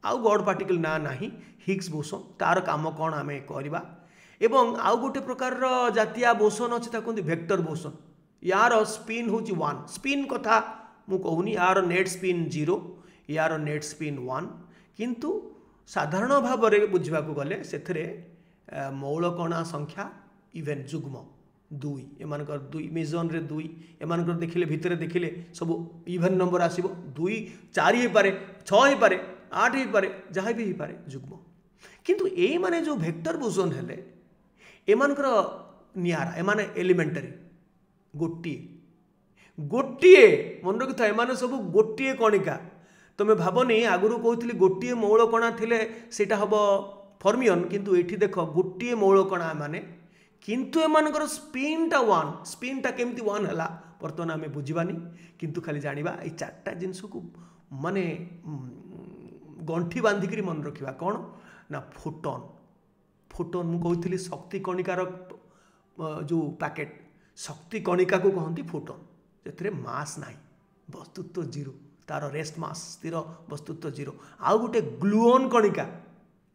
आउ गॉड पार्टिकल ना नाही हिग्स बोसोन तार काम कौन आम करवा एवं आउ गोटे प्रकार जातिया बोसोन अच्छे ताकू वेक्टर बोसोन यार स्पिन हूँ 1 स्पिन कथा मु कहूनी यार नेट स्पिन 0 यार नेट स्पिन 1 किंतु साधारण भाव में बुझा गले से मौल कणा संख्या इवेन जुग्म 2 एमानकर 2 मेजन रे 2 एमानकर देखिले भितर देखिले सब इवेन नंबर आसीबो 2 4 ही पारे 6 ही पारे 8 ही पारे जहाँ भी ही पारे जुग्म किंतु ए माने जो वेक्टर बोसोन हेले एमानकर नियारा एमाने एलिमेंटरी गोटिए मन रखि था एमाने सब गोटिए कणिका तुम भावनी आगुरी कहती गोटे मौल कणा थिले सेटा हम फर्मियन किंतु एठी देख गोटे मौल कणा माने किंतु एमानकर स्पिनटा 1 स्पिनटा केमती 1 हला बर्तमान आमे बुझीबानी किंतु खाली जानिबा ए 4टा जिंस को माने गंठी बांधिकी मन रखिबा कौन ना फोटोन मु कहती शक्ति कणिकार जो पैकेट शक्ति कणिका को कहती फोटोन जे मास ना वस्तुत्व 0 तार रेस्ट मास स्थिर वस्तुत्व 0 आउ गोटे ग्लुओन कणिका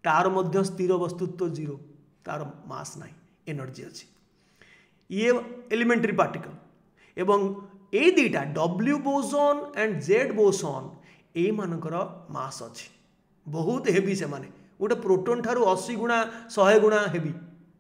तार मध्य स्थिर वस्तुत्व 0 तार मास ना एनर्जी अच्छी ये एलिमेंटरी पार्टिकल एवं ए दुईटा W boson and Z boson ए मानकर मास अच्छी बहुत हेवी से माने गोटे प्रोटोन ठारू 80 गुणा 100 गुणा हेवी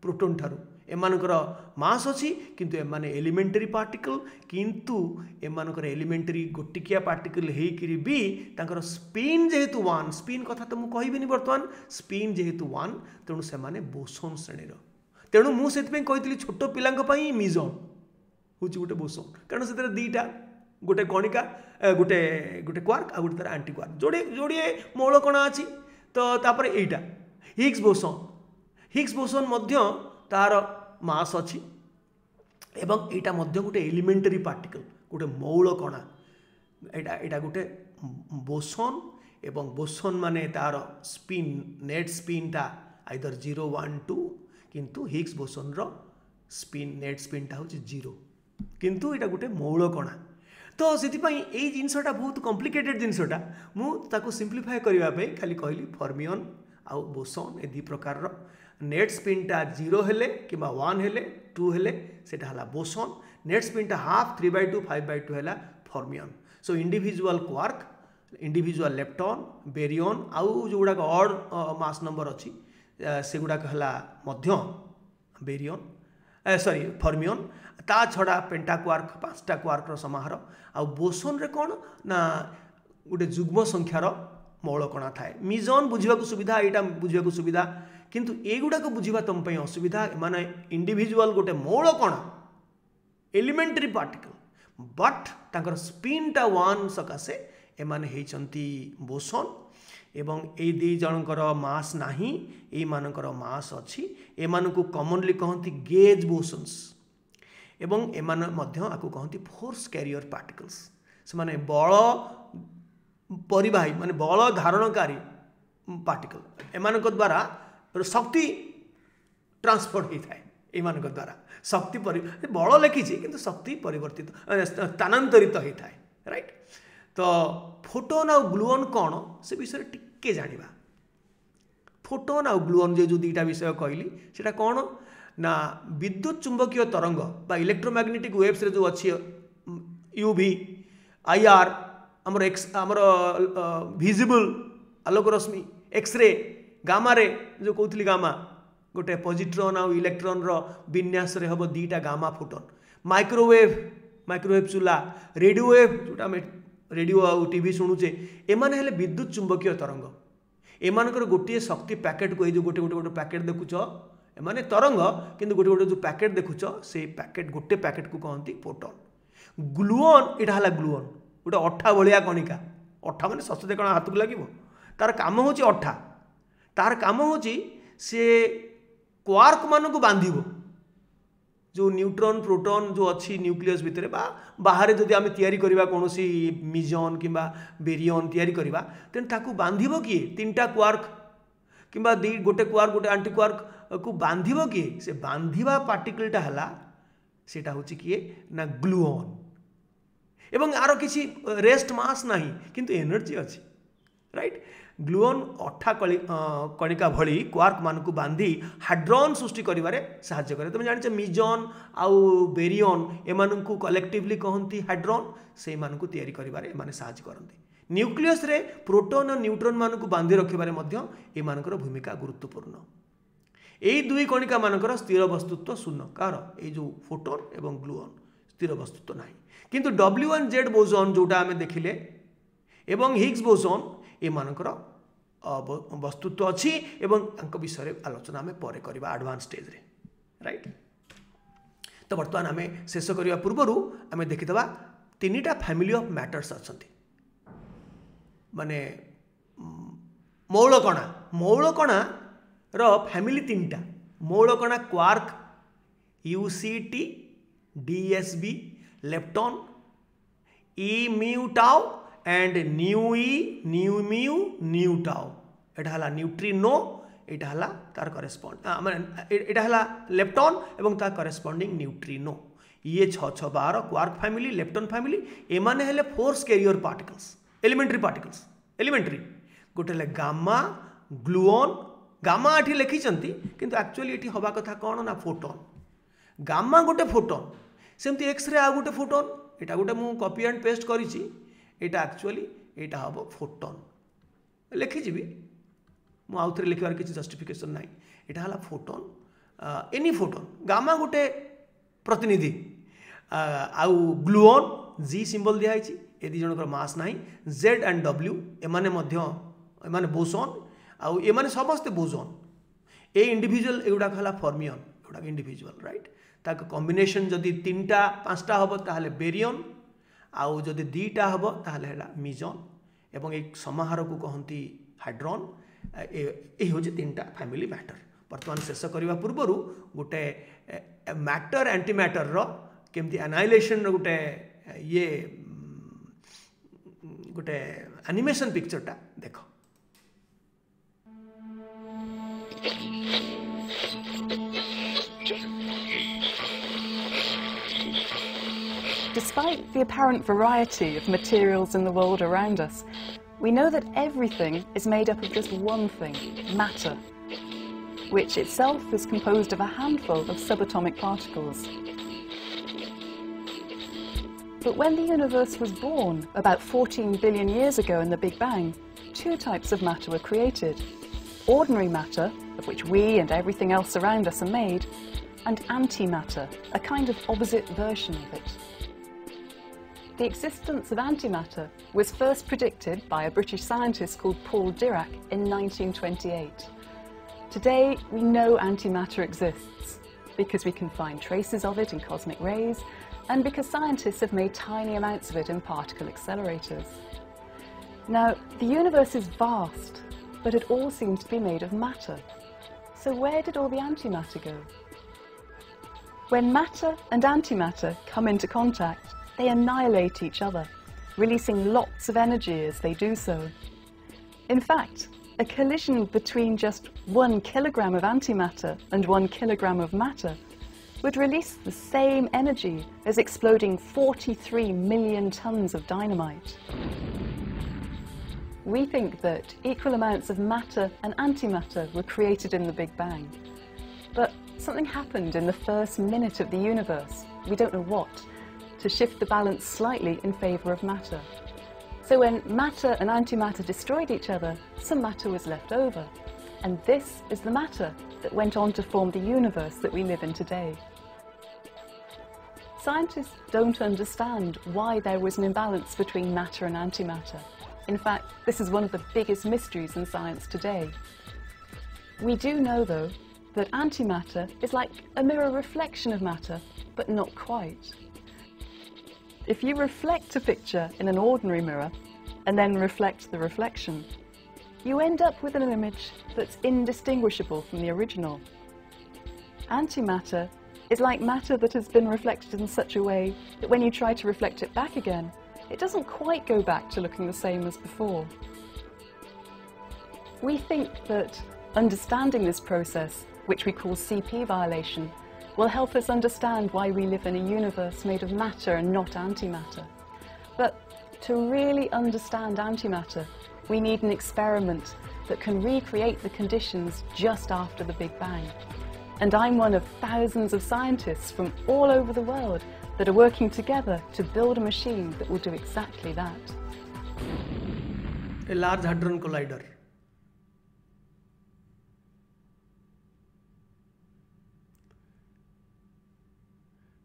प्रोटोन ठारू एमानकर मास अच्छी किंतु एमाने एलिमेंटरी पार्टिकल किंतु एमानकर एलिमेंटरी गोटिकिया पार्टिकल हेकरी भी तांकर स्पिन जेहेतु 1 स्पिन कथा तो मुझे कहबिनी बर्तमान स्पिन जेहेतु 1 तेणु से माने बोसोन श्रेणीर तेणु मुझे कही छोट पिलांई मिजन हूँ गोटे बोसोन कारण से दीटा गोटे कणिका गोटे गोटे क्वार्क आ गोटे तार एंटी क्वार्क जोड़े मौल कणा अच्छी तो तापर एटा हिग्स बोसोन मध्य तार मास अच्छी एवं एटा मध्य गोटे एलिमेंटरी पार्टिकल गोटे मौल कणा एटा गोटे बोसोन एवं बोसोन माने तार स्पिन नेट स्पिन टा आइदर 0 1 2 किंतु हिग्स बोसोन रो स्पिन नेट स्पिन टा होची 0 किंतु एटा गोटे मौल कणा तो से जिनसटा बहुत कॉम्प्लिकेटेड जिनसटा मुझे सिंप्लीफाई करने खाली कहली फर्मियन आउ बोसोन ए 2 प्रकार नेट स्पिन टा 0 हेले कि 1 हेले 2 हेले सेटा हला बोसोन नेट स्पिन टा हाफ 3/2 5/2 हेला fermion so individual quark individual lepton baryon आउ जो गुड़ाक ऑड मास नंबर अच्छी से गुड़ाक हला मध्य बेरियन सॉरी फर्मियन ता छड़ा पेंटा क्वार्क 5टा क्वार्क समाहार आ बोसोन रे कौन ना गोटे जुग्म संख्यार मौल कणा थाए मिजन बुझा सुविधा यहाँ बुझा सुविधा किंतु एगुड़ाक बुझा तुम असुविधा माने इंडिविजुअल गोटे मौल कणा एलिमेंटरी पार्टिकल बट तांकर स्पिन टा 1 सकाशे एमाने हेचंती बोसोन एवं ए दी जनकर मास नाही ए मानकर मास अछि एमानकु कॉमनली कहंती गेज बोसोन्स एवं एमान मध्य आकु कहंती फोर्स कैरियर पार्टिकल्स से माने बल परिवाही माने बल धारणकारी पार्टिकल एमानक द्वारा शक्ति ट्रांसफर होता है एमानक द्वारा शक्ति बल लिखी किंतु शक्ति परिवर्तित स्थानांतरित होता है राइट तो फोटोन आ ग्लुओन कौन से विषय टिके जानिबा फोटोन आ ग्लुओन जो दुईटा विषय कहली सेटा कौन ना विद्युत चुंबकीय तरंग बा इलेक्ट्रोमैग्नेटिक वेव्स रे जो अच्छी यूवी आईआर हमर हमर विजिबल आलोक रश्मि एक्सरे गामा रे जो कहतली गामा गोटे पॉजिट्रॉन आ इलेक्ट्रॉन रो विन्यास रे हबो दीटा गामा फोटोन माइक्रोवेव चूला रेडियो वेव जोटा में रेडियो आ टीवी शुणुचे एमाने हेले विद्युत चुंबकीय तरंग एमानकर गोटे शक्ति पैकेट को जो गोटे गोटे गोटे पैकेट देखुच एमाने तरंग किंतु गोटे गोटे जो पैकेट देखुच से पैकेट गोटे पैकेट को कहती फोटोन ग्लुओन एटा हला ग्लुओन गोटे अठा भलिया कणिका अठा माने ससते कण हाथ को लागिवो तार काम होची अठा तार काम होची से क्वार्क मान को बांधिबो जो न्यूट्रॉन प्रोटॉन जो अच्छी न्यूक्लियस भितर बाहर जदि आम तैयारी करबा कोनोसी मिजन किंबा बेरियन तैयारी करबा तेन ताकू बांधिबो किए 3टा क्वार्क किंबा गोटे क्वार्क गोटे एंटी क्वार्क को बांधिबो किए से बांधिबा पार्टिकलटा हला सेटा होची किए ना ग्लुओन एवं आरो किसी रेस्ट मास नाही किंतु एनर्जी अछि राइट ग्लुओन अठा कणिका भली क्वार्क मान को बांधी हाड्रॉन सृष्टि करिवारे सहाय्य करे तुम जानिछ मिजन आउ बेरियन एमान को कलेक्टिवली कहंती हाड्रॉन से मान को तैयारी करिवारे एमाने सहाय्य करंती न्यूक्लियस रे प्रोटॉन और न्यूट्रॉन मान को बांधी रखिबारे मध्य ए मानकर भूमिका गुरुत्वपूर्ण एई दुई कणिका मानकर स्थिर वस्तुत्व शून्य कार ए जो फोटोन एवं ग्लुओन स्थिर वस्तुत्व नाही किंतु W1Z बोसोन जोटा आमे देखिले एवं हिग्स बोसोन ए मानकर वस्तुत्व अच्छी एवं अंक विषय आलोचना आम पर करवा एडवांस स्टेज रे राइट तो बर्तमान आम शेष करने पूर्व आम देखीदा 3टा फैमिली ऑफ मैटर्स अच्छा माने मौलकणा रो फैमिली 3टा मौलकणा quark UCT DSB lepton E mu tau and nu E nu mu nu tau एटा हला न्यूट्रिनो एटा हला तार करेस्पोंड माने एटा हला लेप्टॉन एवं तार करेस्पोंडिंग न्यूट्रिनो ये 6 12 क्वार्क फैमिली लेप्टॉन फैमिली एमाने हेले फोर्स कैरियर पार्टिकल्स एलिमेंटरी गोटे ले गामा ग्लुओन गामा एठी लिखी चंती किंतु एक्चुअली एठी हवा कथा कोन ना फोटोन गामा गोटे फोटोन सेमती एक्सरे आ गोटे फोटोन एटा गोटे मु copy and paste करिछि Etah actually एटा हबो फोटोन लिखि जिबी मु आउथरे लिखबार किछि जस्टिफिकेशन नाही एटा हला फोटोन एनी फोटोन गामा गोटे प्रतिनिधि आउ ग्लुओन G सिंबल दिया है ए दी जनकर मास नाही Z एंड W एमाने मध्य एमाने बोसोन आउ एमाने समस्त बोसोन ए इंडिविजुअल एगुडा हला फर्मियन एगुडा इंडिविजुअल राइट ताक कॉम्बिनेशन जदि 3टा 5टा हबो ताहले बेरियन आउ जदि 2टा हबो ताहले हला मिजन एवं एक समाहार को कहंती हाइड्रोन ए हो जे 3टा फैमिली मैटर वर्तमान शेष करबा पूर्व गोटे मैटर एंटी मैटर रो केमती एनाइलेशन रो गोटे ये गोटे एनिमेशन पिक्चरटा देख। Despite the apparent variety of materials in the world around us, we know that everything is made up of just one thing, matter, which itself is composed of a handful of subatomic particles. But when the universe was born, about 14 billion years ago in the Big Bang, two types of matter were created. Ordinary matter, of which we and everything else around us are made, and antimatter, a kind of opposite version of it. The existence of antimatter was first predicted by a British scientist called Paul Dirac in 1928. Today, we know antimatter exists because we can find traces of it in cosmic rays and because scientists have made tiny amounts of it in particle accelerators. Now, the universe is vast, but it all seems to be made of matter. So where did all the antimatter go? When matter and antimatter come into contact, they annihilate each other, releasing lots of energy as they do so. In fact, a collision between just 1 kilogram of antimatter and 1 kilogram of matter would release the same energy as exploding 43 million tons of dynamite. We think that equal amounts of matter and antimatter were created in the Big Bang. But something happened in the first minute of the universe, we don't know what, to shift the balance slightly in favour of matter. So when matter and antimatter destroyed each other, some matter was left over. And this is the matter that went on to form the universe that we live in today. Scientists don't understand why there was an imbalance between matter and antimatter. In fact, this is one of the biggest mysteries in science today. We do know, though, that antimatter is like a mirror reflection of matter, but not quite. If you reflect a picture in an ordinary mirror and then reflect the reflection, you end up with an image that's indistinguishable from the original. Antimatter is like matter that has been reflected in such a way that when you try to reflect it back again, it doesn't quite go back to looking the same as before. We think that understanding this process, which we call CP violation, will help us understand why we live in a universe made of matter and not antimatter. But to really understand antimatter, we need an experiment that can recreate the conditions just after the Big Bang. And I'm one of thousands of scientists from all over the world that are working together to build a machine that will do exactly that. A Large Hadron Collider.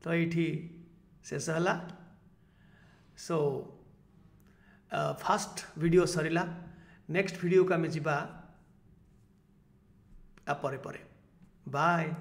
तो ये शेष है। So fast video सरिला next video का मैं जीवा आ परे परे बाय।